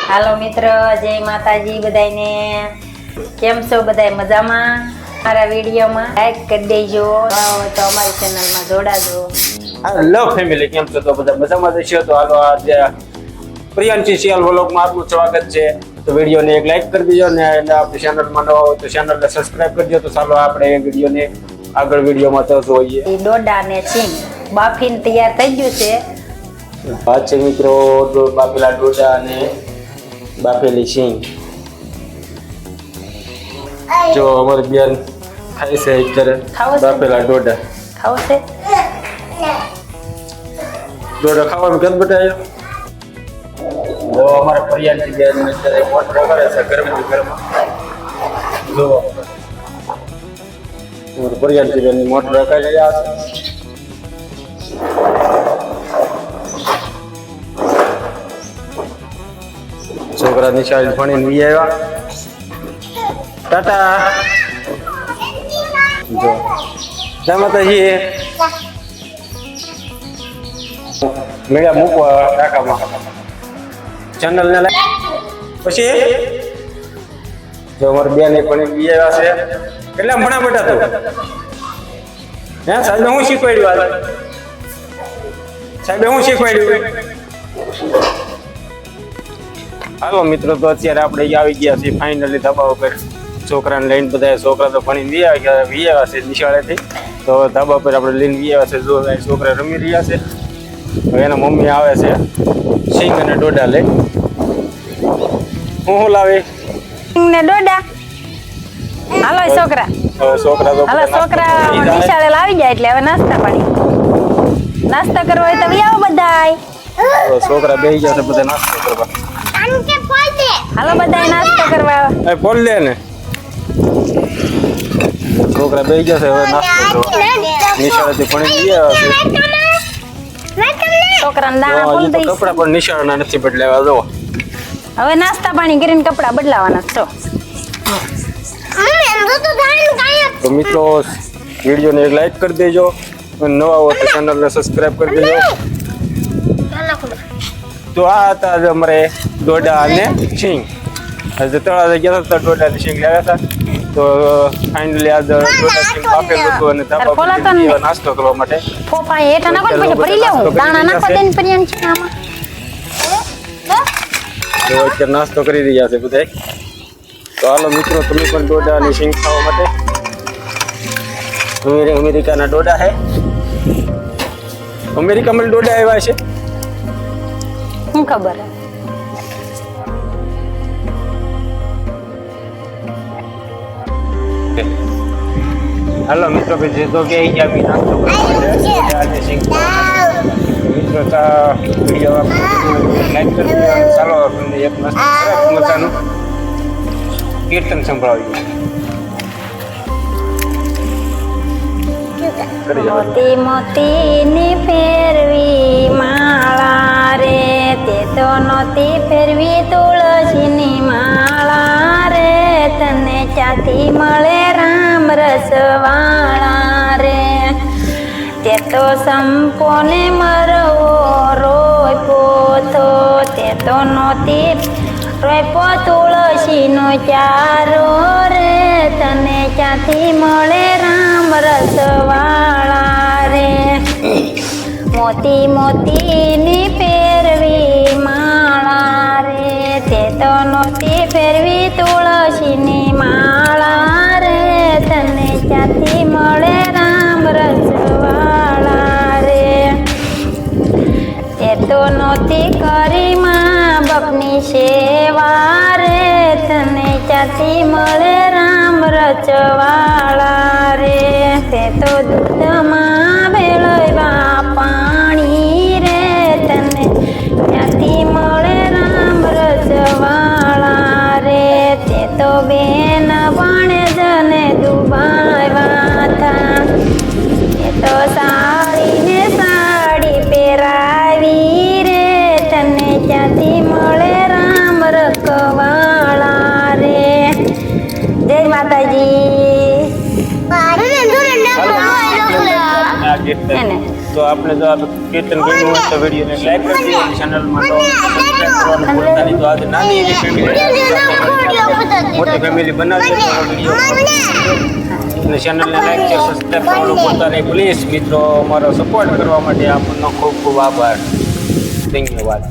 હાલો મિત્ર, જય માતાજી બધાને. કેમ છો બધા? મજામાં? મારા વિડીયોમાં લાઈક કરી દેજો, તો અમારી ચેનલમાં જોડાજો. હેલો ફેમિલી, કેમ છો? તો બધા મજામાં જશો. તો હાલો આજે પ્રિયાંશી સિયાલ વ્લોગમાં આપનું સ્વાગત છે. તો વિડીયોને એક લાઈક કરી દેજો ને આપણી ચેનલમાં નવા હોય તો ચેનલને સબસ્ક્રાઇબ કરજો. તો ચાલો આપણે એ વિડીયોને આગળ વિડીયોમાં તો જોઈએ. ડોડા ને સિંગ બાફીને તૈયાર થઈ ગયું છે. વાત છે મિત્રો, બાફેલા ડોડા અને બાફેલી સિંગ. જો અમારી બેન ખાય છે અત્યારે બાફેલા ડોડા. ખાવ છે ડોડા ખાવાનું કેમ બતાવ્યો? જો અમારે ફરિયાદી બેન અત્યારે મોટર કરે છે ગરમી ઘરમાં. જો અમારે ફરિયાદી બેન મોટર કરી રહ્યા છે. છોકરા નિશાળ ભણીને વી આવ્યા. ટાટા. જો જય માતાજી. મેળા મૂકવા ટાકામાં ચેનલ ને પછી જો અમારે બેન એક ભણીને વી આવ્યા છે. કેટલા ભણા બેટા તું? હે સાહેબ હું શીખવાડ્યું? આજે સાહેબે હું શીખવાડ્યું? હાલો મિત્રો, તો અત્યારે આપણે આવી ગયા છીએ ફાઇનલી ધાબા ઉપર. છોકરાને લઈને બધા છોકરા તો ભણીને વી આવ્યા છે નિશાળેથી. તો ધાબા ઉપર આપણે લઈને વી આવ્યા છે. જો છોકરા રમી રહ્યા છે. હવે એના મમ્મી આવે છે સિંગ અને ડોડા લઈ. હું લાવે સિંગ ને ડોડા. હાલો છોકરા, છોકરા તો હાલો છોકરા નિશાળે આવી જાય એટલે હવે નાસ્તા પાણી નાસ્તા કરવા હોય તો વી આવો બધાય. છોકરા બેસી ગયા છે બધા નાસ્તો કરવા. હાલો બધાય નાસ્તો કરવા. બોલ લે ને. છોકરા બેસી ગયા છે હવે નાસ્તો કરવા. નિશાળેથી ભણીને વી આવ્યા છે. છોકરાને દાણા ફોલ દઈશ. કપડા પણ નિશાળના નથી બદલાવા. જો હવે નાસ્તા પાણી કરીને કપડા બદલાવાના છો. તો મિત્રો, વિડીયોને એક લાઈક કરી દેજો અને નવા હોય તો ચેનલને સબસ્ક્રાઇબ કરી દેજો. તો આ હતા અમારે ડોડા અને સિંગ. આજે તળાવે ગયા હતા, ડોડા અને સિંગ લાવ્યા હતા. તો ફાઇનલી આજે ડોડા સિંગ બાફેલું હતું અને ધાબા નાસ્તો કરવા માટે. ફોફા હેઠા નાખો ને પછી ભરી લેવું. દાણા નાખવા દે ને પ્રિયાંશી આમાં. તો અત્યારે નાસ્તો કરી રહ્યા છે બધાય. તો હાલો મિત્રો, તમે પણ ડોડા અને સિંગ ખાવા માટે. અમેરિકાના ડોડા છે. અમેરિકામાં ડોડા આવ્યા છે. શું ખબર? હાલો મિત્રો, પછી તો કે આવી નાસ્તો આજે સિંગ મિત્રો વિડીયો લાઈક કરી દો. ચાલો તમને એક મસ્ત સરસ મજાનું કીર્તન સંભળાવ્યું. મોતી મોતી ની ફેરવી માળા રે, તે તો નહોતી ફેરવી તુલસીની માળા રે. તને ક્યાંથી મળે રામ રસવાળા રે, તે તો સંપોને મરવો રોયપો તો, તે તો નહોતી રોયપો તુલસીનો ચારો રે. તને ક્યાંથી મળે રામ રસવાળા રે. મોતી મોતી ની ફેરવી માળા રે, તે તો નહોતી ફેરવી તુલસીની માળા રે. તને ક્યાંથી મળે રામ રસવાળા રે, તે તો નહોતી કરી મા બાપની સેવા રે. તને ક્યાંથી મળે રામ રચવાળા રે, તે તો દૂધમાં ભેળવ્યા પાણી રે. તને ક્યાંથી મળે રામ રચવાળા રે, તે તો બેન ભણે જને દુબાવ્યા હતા. તે તો સાડીને સાડી પહેરાવી રે. તને ક્યાંથી મળે રામ રખવાળા રે. જય માતાજી. કીર્તન હે ને? તો આપણે જો આ કીર્તન ગમ્યું હોય તો વિડીયોને લાઈક કરી દો, ચેનલમાં તો સબસ્ક્રાઇબ કરવાનું ભૂલતા નહીં. તો આજે નાની એવી ફેમિલી મોટી ફેમિલી બનાવી દો વિડીયો અને ચેનલને લાઈક છે સબસ્ક્રાઇબ કરવાનું ભૂલતા નહીં. પ્લીઝ મિત્રો અમારો સપોર્ટ કરવા માટે આપણનો ખૂબ ખૂબ આભાર. ધન્યવાદ.